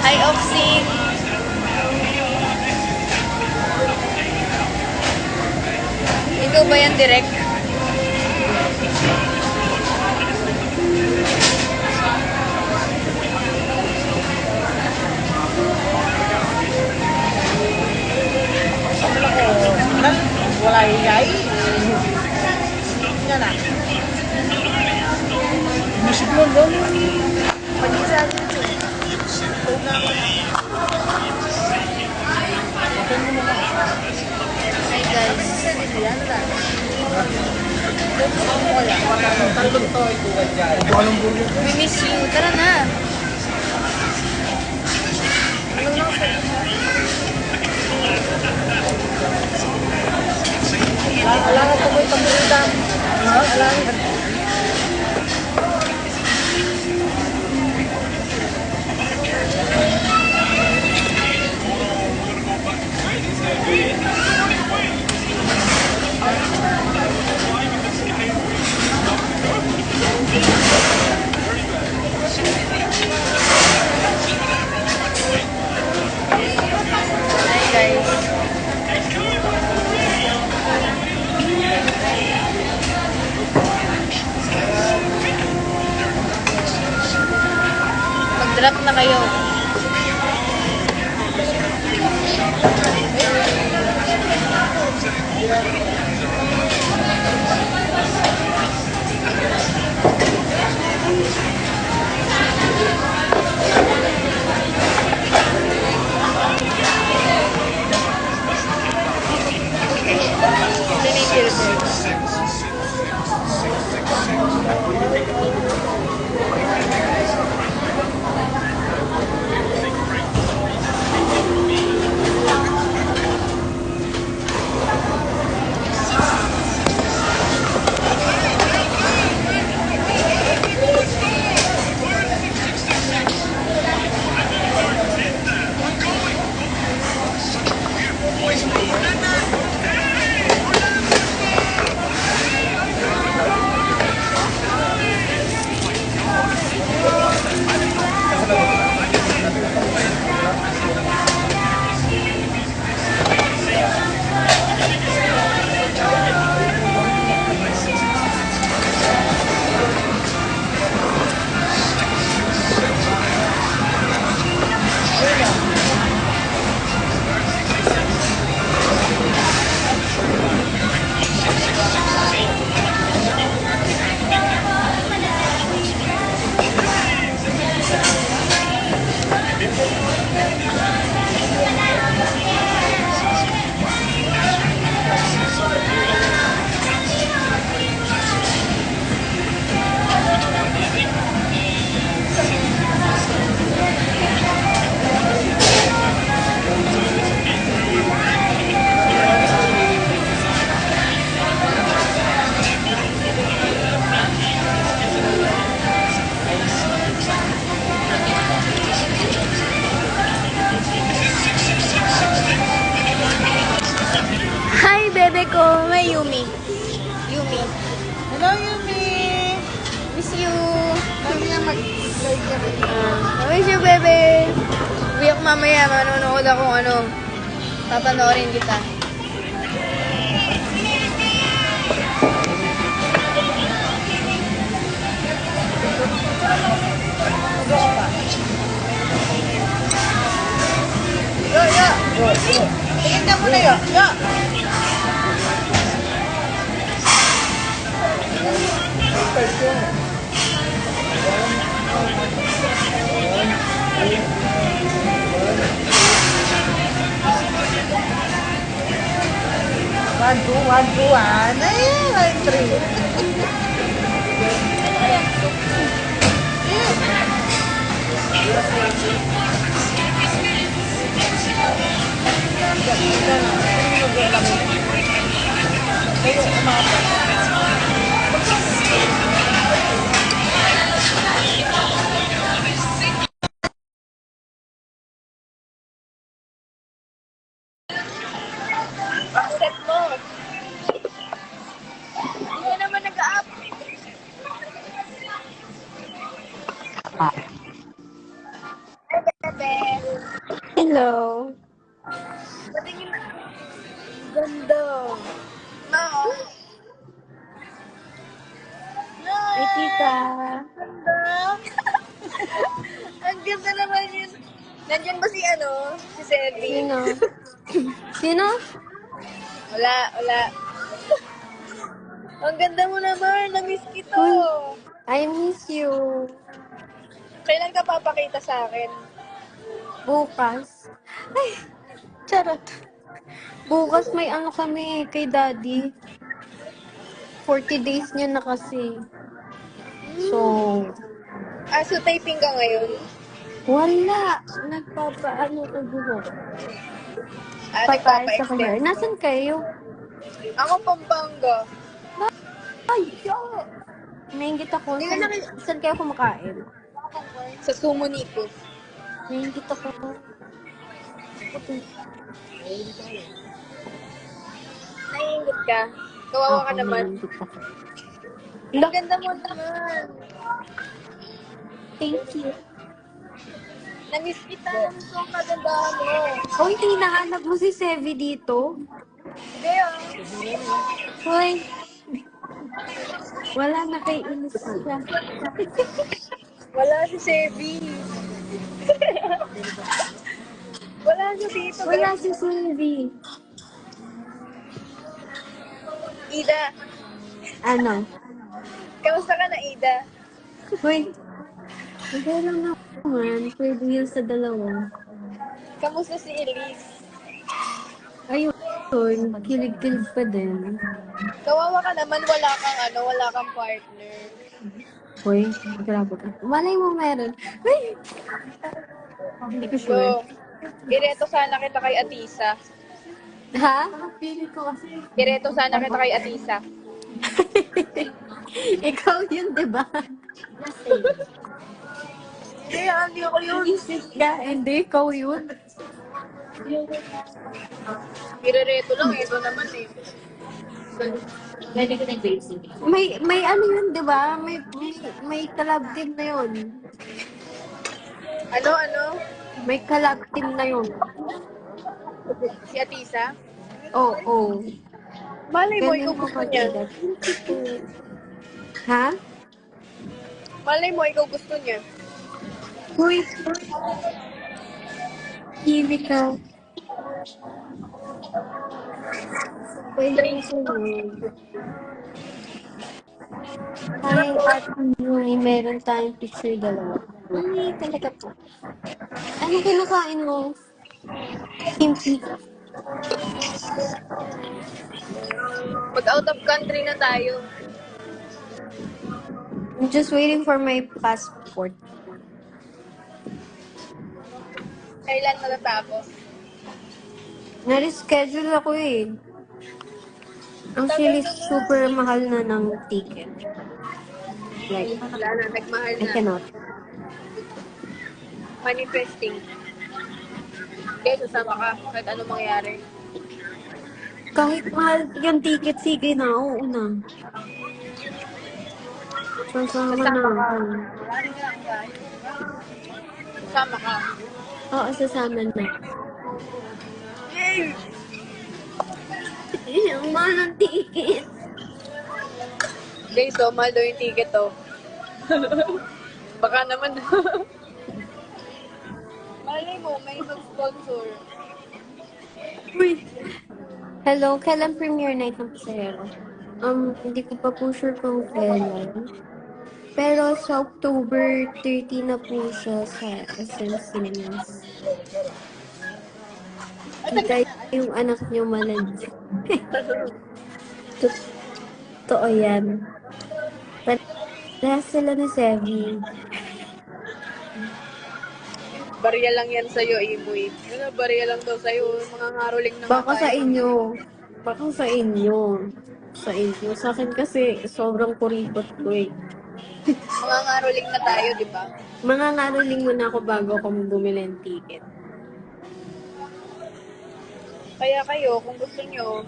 Hi, Oxy. Ikaw ba yan direct? Wala hiyay. Yan na. Musik mo doon. Pag-isa Hi, guys. We miss you. Tara na. Alangan ko mo itong bulidam. Alangan. Hi, guys. Mag-drop na kayo. Bebe ko, may Yumi. Yumi. Hello, Yumi. Miss you. Sabi niya mag-live ka rin. Miss you, bebe. Uwi ako mamaya. Manonood akong ano. Papanoorin kita. Yo, yo. Tingin ka muna, yo. Yo. One, two, 1 to 1. Ay, 3. Ano kaya? Accept mo. Hindi ka naman nag-up. Hello. Patingin na. Ganda. No. No. Hi, tita. Ganda. Ang ganda naman yun. Nandyan ba si Si Sebi? Sino? Sino? Wala, wala. Ang ganda mo naman. Na-miss kita. I miss you. Kailan ka papakita sa akin? Bukas. Ay, charot. Bukas may ano kami kay daddy. 40 days niya na kasi. So, So taping ka ngayon? wala. Nagpapaano na buhok. Papayos ako hair. Nagpapa-extend. Nasaan kayo? Ako, Pampanga. Ay, yo! Nainggit ako. Hindi ka Saan kayo kumakain? Sa Sumo Nico. Nainggit ako. Naiingit ka. Kawawa ka naman. Nainggit ako. Ang ganda mo naman. Thank you. Na-miss kita. Na-miss ko ang kagandahan mo. Hoy, hinahanap mo si Sevi dito? Hindi Hoy. Wala na kay Inis siya. Wala si Sebi. Wala siya dito. Wala si Sevi. Ida. Ano? Kamusta ka na, Ida? Hoy. Okay lang naman. Pwede yun sa dalawa. Kamusta si Elise? Ayun. Kilig-kilig pa din. Kawawa ka naman. Wala kang partner. Hoy, grabe ka. Malay mo meron. Ay! Hindi ko sure. So, ireto sana kita kay Atisa. Ha? Ireto sana kita kay Atisa. Ikaw yun, di ba? Hindi ako yun. Isip ka, hindi ikaw yun. Irereto lang. Ito naman eh. May ano yun, di ba? May collab team na yun. Ano? May collab team na yun. Si Atisa? Oo. Malay mo, Ganun ikaw mo gusto niya. pag-idat. Ha? Malay mo, ikaw gusto niya. Uy. Kiwi ka. Pwede sunod. Ay, at meron tayong picture dalawa. Ay, talaga po. Ano kinakain mo? Kimchi. Pag out of country na tayo. I'm just waiting for my passport. Kailan matatapos? Na-reschedule ako eh. Actually, super mahal na ng ticket. Like, Wala na, nagmahal I na. cannot. Manifesting. Okay, sasama ka. Kahit anong mangyari. Kahit mahal yung ticket, sige na, oo na. Sasama na ako. Sasama ka. Oo, sasama na. Yay! Ang mahal ng ticket. Guys, so, mahal daw yung ticket, oh. Baka naman. Malay mo, may mag-sponsor. Uy. Hello, kailan premiere night ng Pasayero? Hindi ko pa po sure kung kailan. Pero sa October 30 na po siya sa SM Cinemas. Kita yung anak niyo malad. Totoo yan. Parehas sila ni Sevi. Barya lang yan sa'yo, Imoy. Ano, barya lang daw sa'yo. Mga ngaroling na nga Baka sa tayo. inyo. Baka sa inyo. Sa inyo. Sa akin kasi, sobrang kuripot ko eh. Mga ngaroling na tayo, di ba? Mga ngaroling muna ako bago ako bumili ng ticket. Kaya kayo, kung gusto nyo,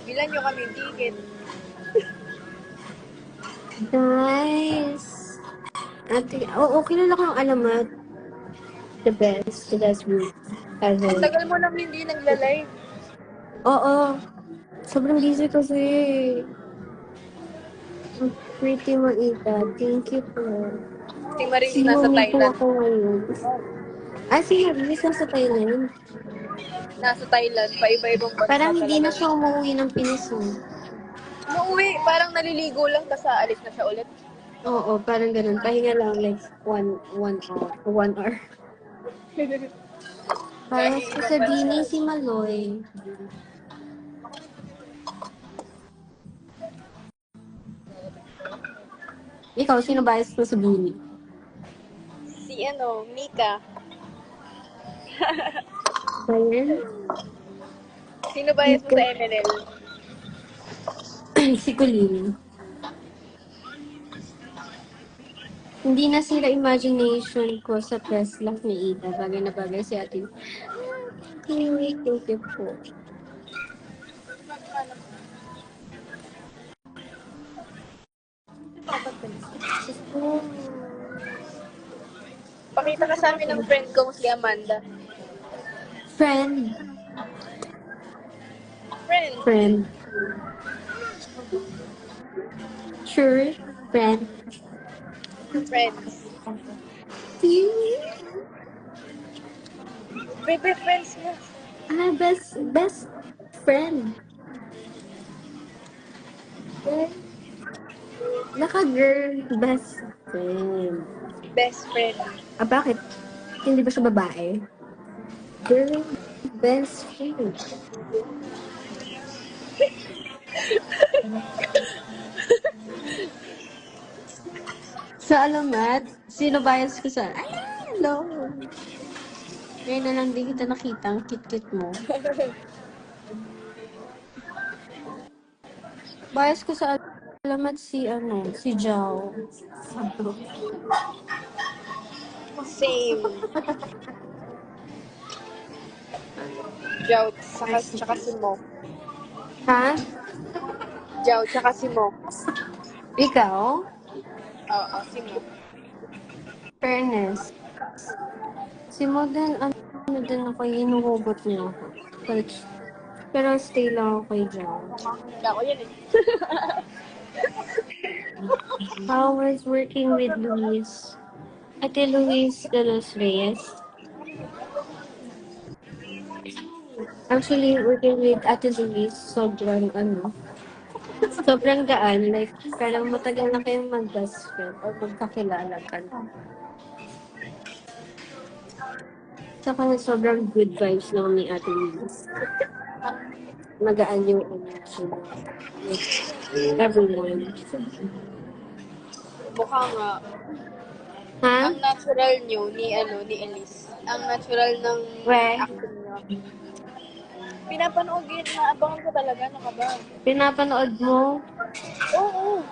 bilan nyo kami ticket. Nice! Ate, kilala ko yung alamat. The best group. Ang Ever. tagal mo nang hindi nagla-live. Oo. Sobrang busy kasi. Pretty Maita. Thank you po. Si Maris Si nasa Yumi po Thailand. ako ngayon. Si Maris nasa Thailand. Nasa Thailand, pa-iba-ibang bansa Parang hindi na talaga. siya umuwi ng Pinas. Umuwi, parang naliligo lang, tas aalis na siya ulit. Oo, parang ganun. Pahinga lang like one hour. Parang Dahil ko ibang sa bansa. Bini si Maloy. Ikaw, sino bias mo sa Bini? Si Mika. Ayan. Sino ba mo sa MNL? Si Colleen. Hindi nasira imagination ko sa press lang ni Ida. Bagay na bagay si ate. Thank you po. Pakita ka sa amin ng friend kong si Amanda. Friend. Friend. Sure. Friend. Friends. Baby, friends mo. Best friend. Naka-girl, best friend. Best friend. Bakit? Hindi ba siya babae? Girl, best friend. Sa alamat, sino bias ko sa... Ay, hello! Ngayon na lang din kita nakita, ang kit-kit mo. Bias ko sa alamat si Jao. Same. Jout, tsaka si Mo. Ha? Jout, tsaka si Mo. Ikaw? Oo, si Mo. Fairness. Si Mo din, din ako, inuhugot niya ako. Pero stay lang ako kay Jao. Ako yan eh. How was working with Luis? Ate Luis de los Reyes? Actually, working with Ate Luis, sobrang gaan. Like, parang matagal na kayong mag-best friend or magkakilala ka na. Saka sobrang good vibes lang ni Ate Luis. Magaan yung energy mo. Like, everyone. Mukha nga. Ha? Ang natural nyo ni Elise. Ang natural ng We? acting nyo. Pinapanood yun, naabangan ko talaga, ba? Pinapanood mo? Oo.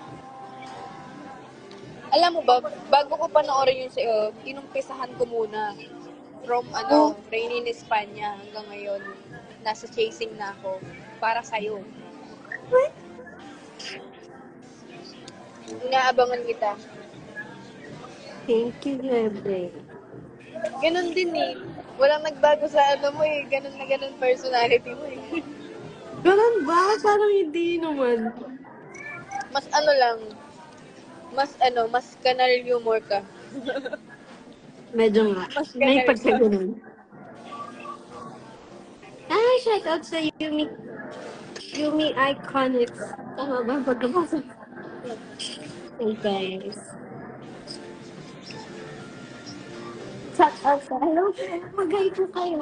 Alam mo ba, bago ko panoorin yun sa'yo, inumpisahan ko muna. From Rain in España hanggang ngayon, nasa chasing na ako. Para sa'yo. What? Inaabangan kita. Thank you, Bebe. Ganon din eh. Walang nagbago sa mo eh. Ganon na ganon personality mo eh. Ganun ba? Parang hindi naman. Mas lang. Mas kanal humor ka. Medyo nga. Mas May ganun pagkaganon. Shout out sa Yumi Iconics. Tama ba? Pagkabasa. Hey guys. Shout out sa hello. Mag-hi po kayo.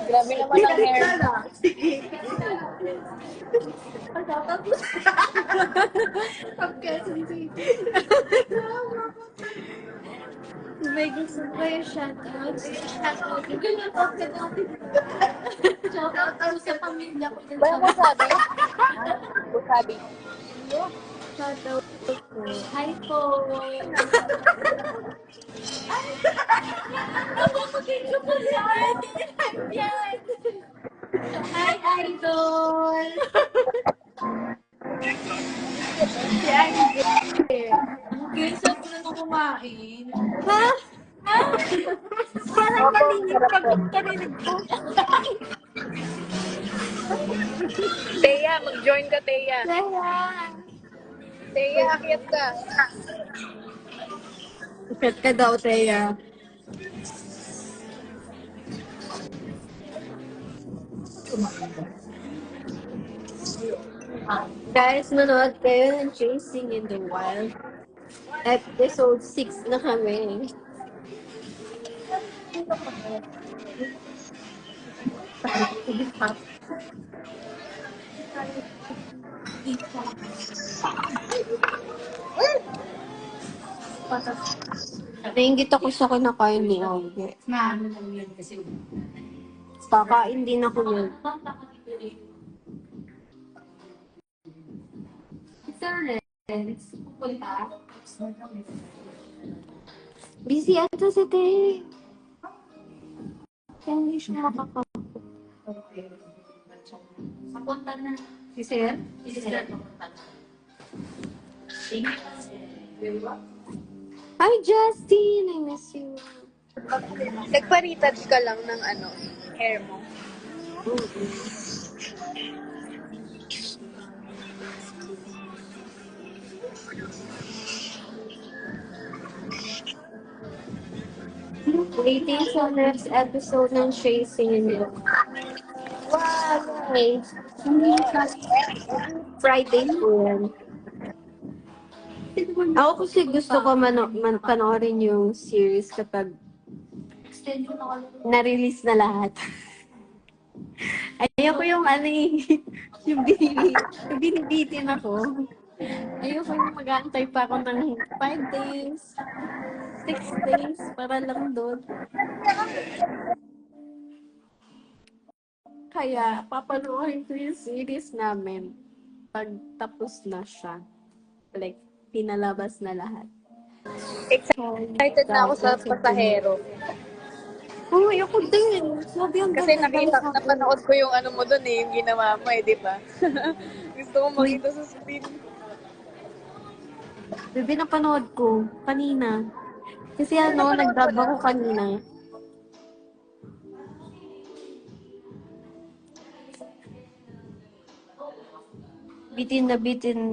Grabe naman ang hair mo. Sige. Pagkatapos. Ang Quezon City. May gusto ko yung shoutout. Shoutout. Shoutout ako sa pamilya ko din Ba sa mo sabi? Sabi. shoutout ko. Hi po. Napapagay ko sa yan. Hi, Idol! Si Angel. Ang sarap na nung kumain. Ha? Parang narinig pag karinig ko. Teya, mag-join ka, Teya. Kaya. Teya, akyat ka. Ukat ka daw, Teya. Guys, manood kayo ng Chasing in the Wild. Episode 6 na kami. Nainggit ako sa kinakain ni Auge. Maano lang yan kasi. Kakain din ako yun. Florence, pupunta. Busy ata si Te. Kaya hindi siya makakapunta. Papunta na. Si Sir? Si Sir papunta na. Hi, Justin! I miss you. Nagpa-retouch ka lang ng hair mo. Waiting sa next episode ng Chasing in the Wow! Hey, Friday po yan. Ako kasi gusto ko panoorin yung series kapag na-release na lahat. Ayoko yung yung binibitin ako. Ayoko yung mag-aantay pa ako ng 5 days, 6 days, para lang doon. Kaya, papanoorin ko yung series namin pag tapos na siya. Like, pinalabas na lahat. Excited na ako sa pasahero. Oh, ayoko din. Sabi ang Kasi ganda sa napanood ko yung mo dun yung ginawa mo di ba? Gusto ko makita sa screen. Bebe, napanood ko kanina. Kasi nag-dub ako kanina. Bitin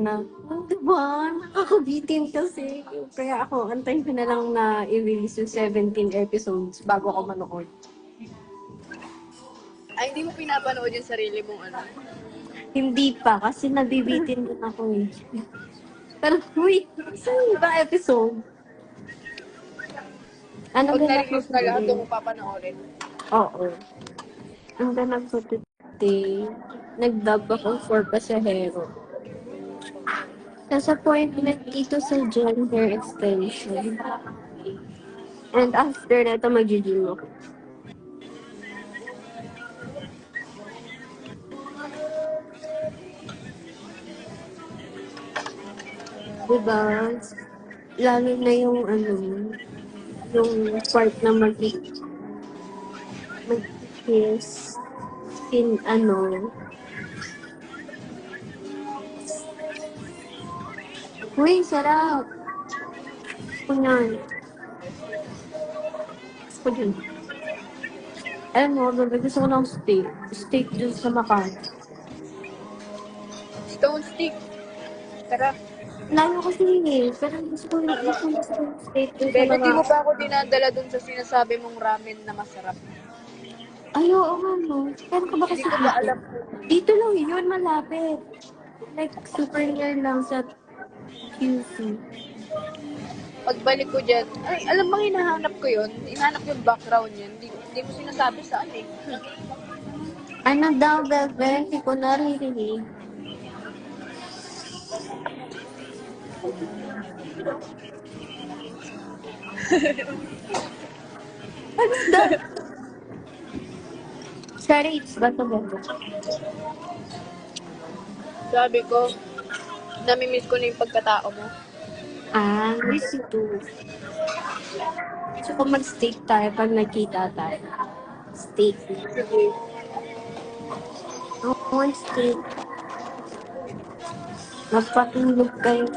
na. Oh, diba? Nakakabitin kasi. Kaya ako, antayin ko na lang na i-release yung 17 episodes bago ako manood. Ay, hindi mo pinapanood yung sarili mong Hindi pa, kasi nabibitin din ako eh. Pero, uy, saan ba episode? Ano Pag ba na-release na lahat, doon mo papanoorin. Oo. Ang ganap ko today, nag-dub ako for pasahero. Sa appointment dito sa gender extension. And after na ito, mag-gym ako. Diba? Lalo na yung yung part na mag-kiss in Uy, sarap! Kunyan. Kunyan. Alam mo, gusto ko ng steak. Steak dun sa Makati. Stone stick. Tara. Lalo kasi pero gusto ko yung steak dun sa Bebe, di mo Makati. pa ako dinadala dun sa sinasabi mong ramen na masarap. Ay, oo nga, no. Pero ka ba kasi Hindi ko ba alam dito lang yun, malapit. Like, super near lang sa QC. pagbalik ko dyan. Ay, alam bang hinahanap ko yun? Hinahanap yung background yun. Hindi mo sinasabi saan eh. Ano daw, bebe? Hindi ko naririnig. Ano daw? Charades ba ito, bebe? Sabi ko, namimiss ko na yung pagkatao mo. Ah, miss you too. Gusto ko mag-steak tayo pag nagkita tayo. Steak. Sige. I want steak. Magpatulog kayo.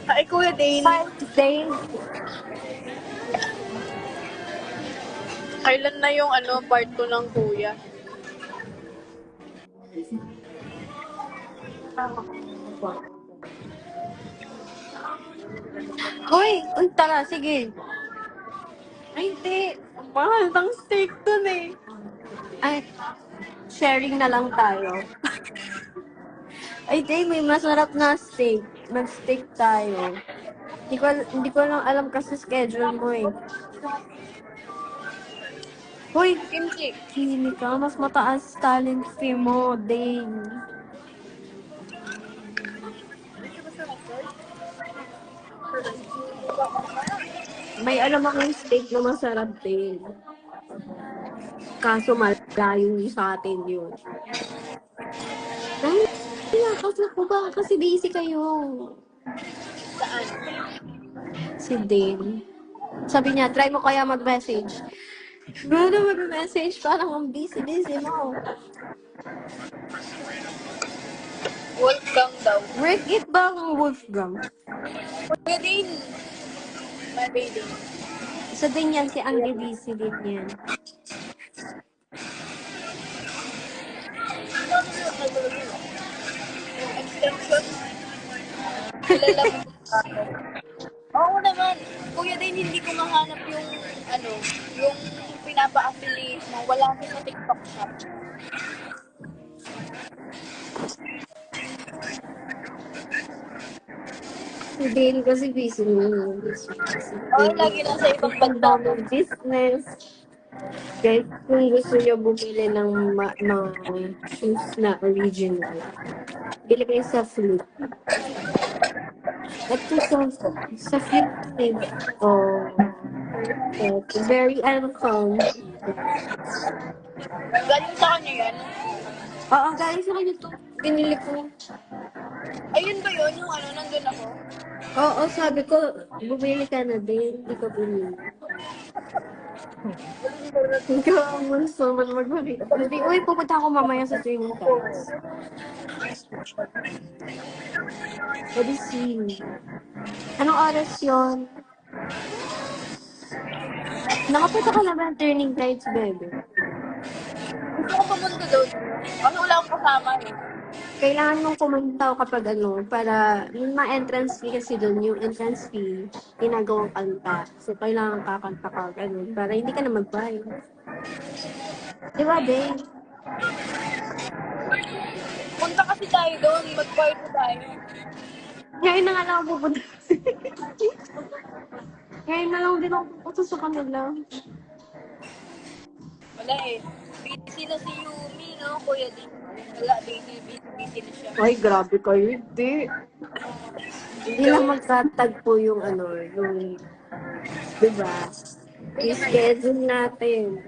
Ay, Kuya Dane. 5 days. Kailan na yung part 2 ng Kuya? Uy, tara, sige. Ay, hindi. Mahal ng steak dun eh. Ay, sharing na lang tayo. Ay, di, may masarap na steak. Mag-steak tayo. Hindi ko lang alam kasi schedule mo eh. Uy, Kimchi. hindi ka. Mas mataas talent fee mo, Dane. May alam akong steak na masarap din. Kaso malayo sa atin yun. Ay, kasi ako ba? Kasi busy kayo. Saan? Si Dane. Sabi niya, try mo kaya mag-message. Bro, na mag-message, parang ang busy-busy mo. Wolfgang daw. Worth it ba ang Wolfgang? Kuya Dane. My baby. Isa din yan, si Angge busy din yan. Yung extension. Kilala mo ba ako? Oo naman. Kuya Dane, hindi ko mahanap yung yung pinapa-affiliate mo. Wala ko sa TikTok shop. Si Dane kasi busy mo. Oo, lagi lang sa ibang Ang banda. daming business. Guys, kung gusto niyo bumili ng mga shoes na original, bili kayo sa Flip. Ito sa Flip Tip. Oh, perfect. Very calm. Galing sa kanya yan. Oo, guys, sa kanya to. Binili ko. Ayun ba yun? Yung nandun ako? Oo, sabi ko, bumili ka na din. Hindi ka bumili. Ikaw ang bunso man magbalik. Uy, pupunta ako mamaya sa swimming class. Pwede see. Anong oras yun? Nakapunta ka naman turning tides, bebe. Gusto ko pumunta doon. Kasi wala akong kasama eh. Kailangan mong kumunta kapag para yung ma-entrance fee kasi doon, yung entrance fee, ginagawang kanta. So, kailangan kakanta ka, para hindi ka na mag-buy. Di ba, babe? Punta kasi tayo doon. Mag-party tayo. Ngayon na nga lang ako pupunta. Ngayon na lang din ako pupunta sa kanila. Wala eh. Busy na si Yumi, no? Kuya Dane. Wala, busy na siya. Ay, grabe kayo, hindi. Hindi lang magtatagpo yung yung, diba? I-schedule natin.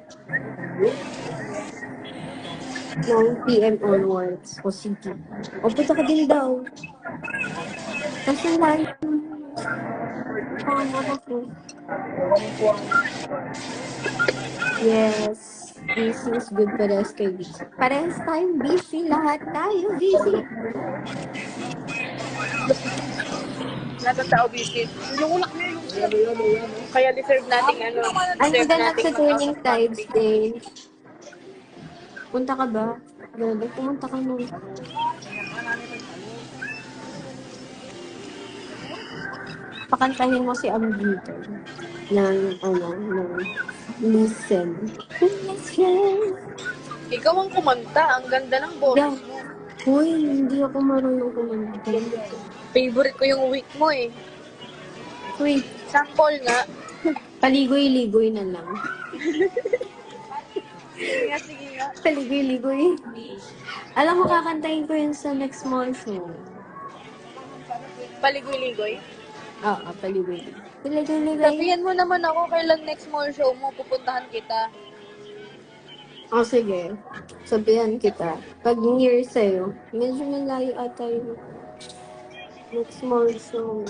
9 p.m. onwards. O sige. O, punta ka din daw. Kasi lang. Yes. Busy is good parehas kayo busy. Parehas tayong busy. Lahat tayo busy. Lahat ng tao busy. Inuulak na yun. Kaya deserve natin Ano deserve ba natin sa turning tides din? Punta ka ba? Bebe, pumunta ka nun. Pakantahin mo si Amiguito ng Listen. Listen. Ikaw ang kumanta. Ang ganda ng boses Yeah. mo. Hoy, hindi ako marunong kumanta. Favorite ko yung week mo eh. Wait, Sample nga. paligoy-ligoy na lang. Sige nga, sige nga. Paligoy-ligoy. Alam mo, kakantahin ko yun sa next mall show. Paligoy-ligoy. Oo, paligoy-ligoy. Paligoy-ligoy. Sabihan mo naman ako kailan next mall show mo, pupuntahan kita. Oh, sige. Sabihan kita. Pag near sa'yo, medyo malayo ata yung next mall show.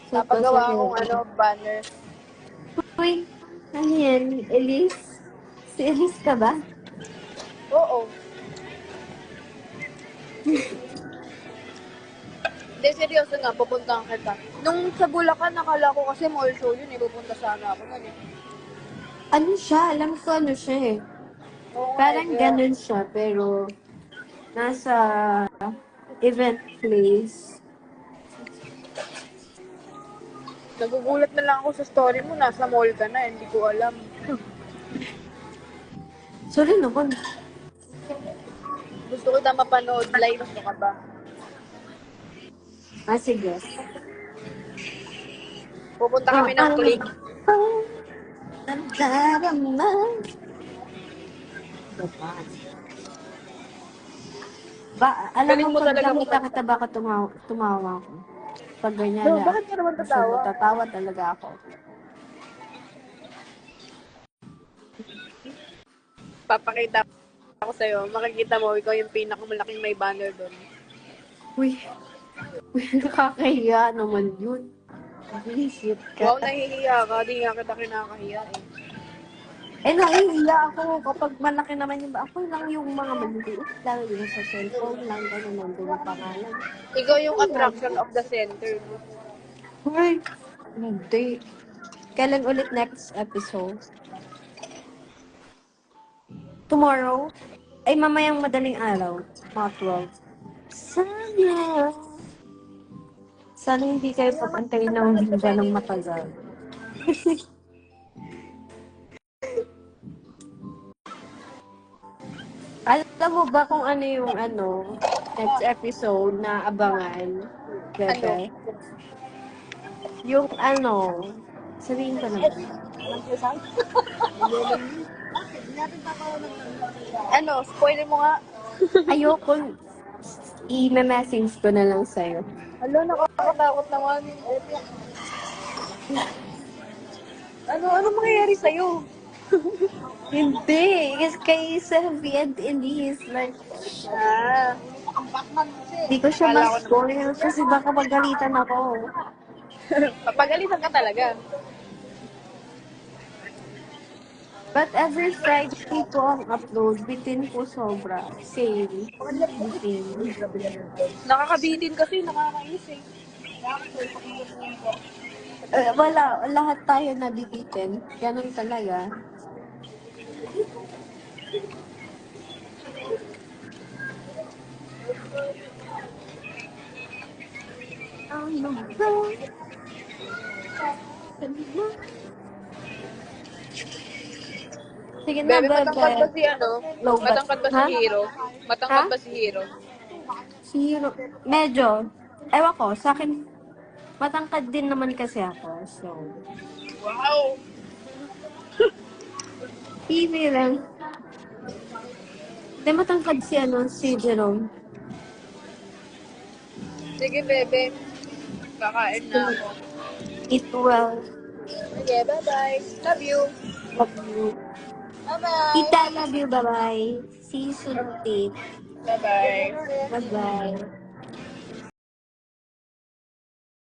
Sa Papagawa akong Pasahero. banner. Uy, ano yan? Elise? Si Elise ka ba? Oo. Hindi, seryoso nga, pupuntahan kita. Nung sa Bulacan, nakala ko kasi mall show yun, pupunta sana ako nun eh. Ano siya? Alam ko ano siya eh. Oo, Parang kaya ganun siya, pero nasa event place. nagugulat na lang ako sa story mo, nasa mall ka na, hindi ko alam. Sorry naman. Gusto ko na mapanood live, gusto ka ba? Ah, sige. Pupunta kami ng click. Nadarama. Alam Galing mo, mo pag talaga nakita kumanta. kita, baka tumawa ako. Pag ganyan No, na. bakit ka naman Kasi tatawa? tatawa talaga ako. Papakita ako sa'yo. Makikita mo, ikaw yung pinakamalaking may banner doon. Uy, nakakahiya naman yun. Visit ka. Wow, nahihiya ka. Di nga kita kinakahiya eh. Nahihiya ako kapag malaki naman yung ako lang yung mga maliliit lang, yung sa cellphone lang, gano'n nandun yung pangalan. Ikaw yung attraction of the center. Uy, hindi. Kailan ulit next episode? Tomorrow? Ay, mamayang madaling araw. Mga 12. Sana hindi kayo papantayin ng visa ng matagal. Alam mo ba kung ano yung next episode na abangan? Bebe? Yung sabihin ko naman. Spoiler mo nga. Ayoko, i-message ko na lang sa'yo. Alo, nakakatakot naman. Ano mangyayari sa'yo? Hindi, kasi kay Selfie and Elise, like, Ah, di ko siya Kala ko ma-spoil kasi baka magalitan ako. papagalitan ka talaga. But every Friday ko ang upload, bitin ko sobra. Same. Bitin. Nakakabitin kasi, nakakainis eh. Wala, lahat tayo nabibitin. Ganun talaga. Sige na, Bebe, matangkad ba bebe. si Low bat. Matangkad ba si Ha? Hero? Matangkad Ha? ba si Hero? Si Hiro, medyo. Ewan ko, sa akin, matangkad din naman kasi ako. So, Wow! easy lang. Hindi matangkad si Jerome. Sige, Bebe. Kakain na ako. Eat well. Sige, bye-bye. Love you. Love you. Bye-bye. Tita, love you. Bye-bye. See you soon, Tate. Bye-bye. Bye-bye.